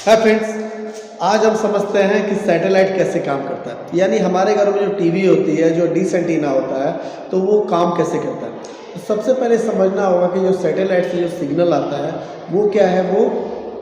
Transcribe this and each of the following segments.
Hi friends, आज हम समझते हैं कि सैटेलाइट कैसे काम करता है। यानी हमारे घरों में जो टीवी होती है, जो डिश एंटीना होता है, तो वो काम कैसे करता है। तो सबसे पहले समझना होगा कि जो सैटेलाइट से जो सिग्नल आता है वो क्या है। वो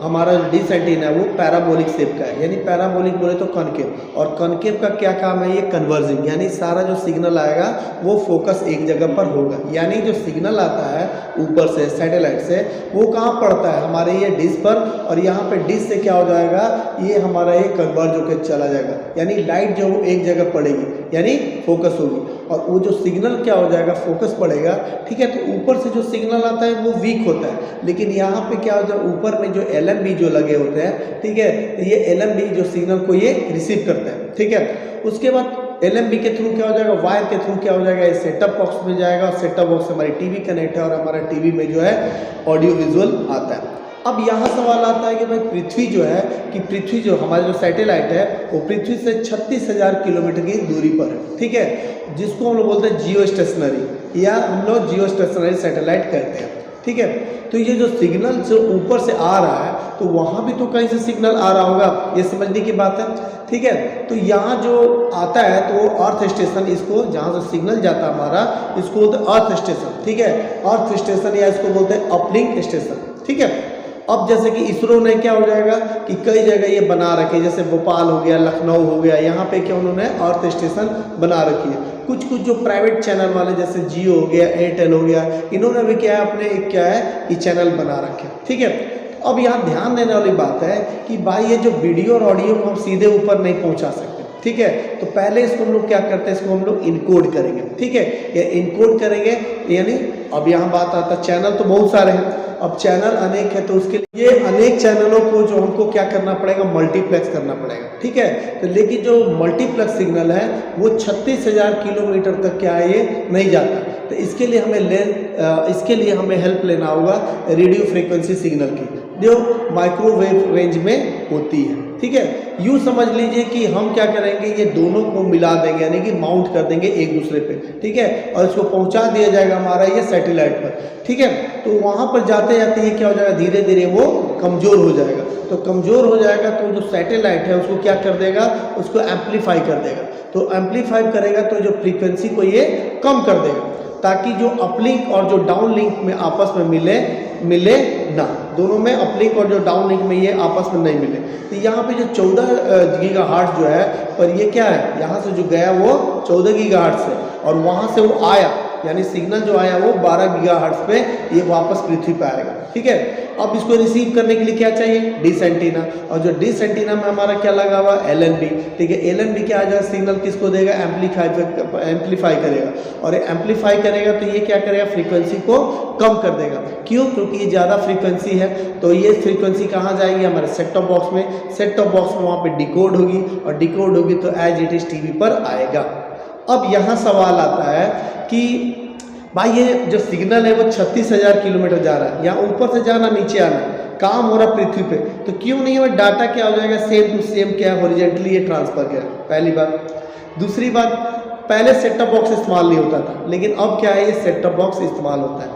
हमारा जो डिश एंटीना है वो पैराबोलिक शेप का है। यानी पैराबोलिक बोले तो कॉनकेव, और कॉनकेव का क्या काम है, ये कन्वर्जिंग, यानी सारा जो सिग्नल आएगा वो फोकस एक जगह पर होगा। यानी जो सिग्नल आता है ऊपर से सैटेलाइट से वो कहाँ पड़ता है, हमारे ये डिश पर, और यहाँ पे डिश से क्या हो जाएगा, ये हमारा ये कन्वर्ज होकर चला जाएगा। यानी लाइट जो एक जगह पड़ेगी यानी फोकस होगी, और वो जो सिग्नल क्या हो जाएगा, फोकस पड़ेगा। ठीक है, तो ऊपर से जो सिग्नल आता है वो वीक होता है, लेकिन यहाँ पे क्या हो जाए, ऊपर में जो LMB जो लगे होते हैं, ठीक है, तो ये LMB जो सिग्नल को ये रिसीव करते हैं। ठीक है, उसके बाद LMB के थ्रू क्या हो जाएगा, वायर के थ्रू क्या हो जाएगा, ये सेटअप बॉक्स में जाएगा, और सेटअप बॉक्स से हमारी टीवी कनेक्ट है, और हमारा टीवी में जो है ऑडियो विजुअल आता है। अब यहाँ सवाल आता है कि भाई पृथ्वी जो है, कि पृथ्वी जो हमारा जो सैटेलाइट है वो पृथ्वी से 36,000 किलोमीटर की दूरी पर है। ठीक है, जिसको हम लोग बोलते हैं जियो स्टेशनरी, या हम लोग जियो स्टेशनरी सैटेलाइट कहते हैं। ठीक है, तो ये जो सिग्नल जो ऊपर से आ रहा है, तो वहाँ भी तो कहीं से सिग्नल आ रहा होगा, ये समझने की बात है। ठीक है, तो यहाँ जो आता है तो अर्थ स्टेशन, इसको जहाँ से सिग्नल जाता है हमारा, इसको बोलते हैं अर्थ स्टेशन। ठीक है, अर्थ स्टेशन, या इसको बोलते हैं अपलिंक स्टेशन। ठीक है, अब जैसे कि इसरो ने क्या हो जाएगा कि कई जगह ये बना रखे, जैसे भोपाल हो गया, लखनऊ हो गया, यहाँ पे क्या उन्होंने अर्थ स्टेशन बना रखी है। कुछ कुछ जो प्राइवेट चैनल वाले जैसे जियो हो गया, एयरटेल हो गया, इन्होंने भी क्या है अपने एक क्या है कि चैनल बना रखे। ठीक है, अब यहाँ ध्यान देने वाली बात है कि भाई ये जो वीडियो और ऑडियो को हम सीधे ऊपर नहीं पहुँचा सकते। ठीक है, तो पहले इसको हम लोग क्या करते हैं, इसको हम लोग इनकोड करेंगे। ठीक है, ये इनकोड करेंगे, यानी अब यहाँ बात आता है, चैनल तो बहुत सारे हैं, अब चैनल अनेक है, तो उसके लिए अनेक चैनलों को जो हमको क्या करना पड़ेगा, मल्टीप्लेक्स करना पड़ेगा। ठीक है, तो लेकिन जो मल्टीप्लेक्स सिग्नल है वो 36,000 किलोमीटर तक क्या है, ये नहीं जाता। तो इसके लिए हमें हेल्प लेना होगा रेडियो फ्रीक्वेंसी सिग्नल की, जो माइक्रोवेव रेंज में होती है। ठीक है, यूँ समझ लीजिए कि हम क्या करेंगे, ये दोनों को मिला देंगे, यानी कि माउंट कर देंगे एक दूसरे पे। ठीक है, और इसको पहुंचा दिया जाएगा हमारा ये सैटेलाइट पर। ठीक है, तो वहाँ पर जाते जाते ये क्या हो जाएगा, धीरे धीरे वो कमज़ोर हो जाएगा। तो कमज़ोर हो जाएगा तो जो सैटेलाइट है उसको क्या कर देगा, उसको एम्पलीफाई कर देगा। तो एम्पलीफाई करेगा तो जो फ्रीक्वेंसी को ये कम कर देगा, ताकि जो अपलिंक और जो डाउन लिंक में आपस में मिले ना, दोनों में अपलिंक और जो डाउन लिंक में ये आपस में नहीं मिले। तो यहाँ पे जो 14 गीगाहर्ट्ज़ जो है, पर ये क्या है, यहाँ से जो गया वो 14 गीगाहर्ट्ज़ है, और वहाँ से वो आया, यानी सिग्नल जो आया वो 12 गीगाहर्ट्ज़ पे ये वापस पृथ्वी पे आएगा। ठीक है, अब इसको रिसीव करने के लिए क्या चाहिए, डिश एंटीना, और जो डिश एंटीना में हमारा क्या लगा हुआ, LNB। ठीक है, LNB क्या आ जाएगा, सिग्नल किसको देगा, एम्पलीफाई करेगा, और एम्पलीफाई करेगा तो ये क्या करेगा, फ्रीक्वेंसी को कम कर देगा। क्यों, क्योंकि ये ज़्यादा फ्रीक्वेंसी है, तो ये फ्रीक्वेंसी कहाँ जाएगी, हमारे सेट टॉप बॉक्स में। सेट टॉप बॉक्स में वहाँ पे डिकोड होगी, और डिकोड होगी तो एज इट इज़ टीवी पर आएगा। अब यहाँ सवाल आता है कि भाई ये जो सिग्नल है वो 36,000 किलोमीटर जा रहा है, यहाँ ऊपर से जाना, नीचे आना, काम हो रहा पृथ्वी पे, तो क्यों नहीं है डाटा क्या हो जाएगा, सेम टू सेम क्या है, हॉरिजॉन्टली ये ट्रांसफर किया। पहली बात। दूसरी बात, पहले सेट टॉप बॉक्स इस्तेमाल नहीं होता था, लेकिन अब क्या है, ये सेट टॉप बॉक्स इस्तेमाल होता है।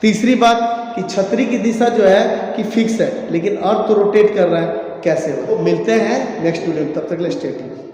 तीसरी बात कि छतरी की दिशा जो है कि फिक्स है, लेकिन अर्थ तो रोटेट कर रहा है, कैसे हो। तो मिलते हैं नेक्स्ट वीडियो में, तब तक के लिए स्टे ट्यून्ड।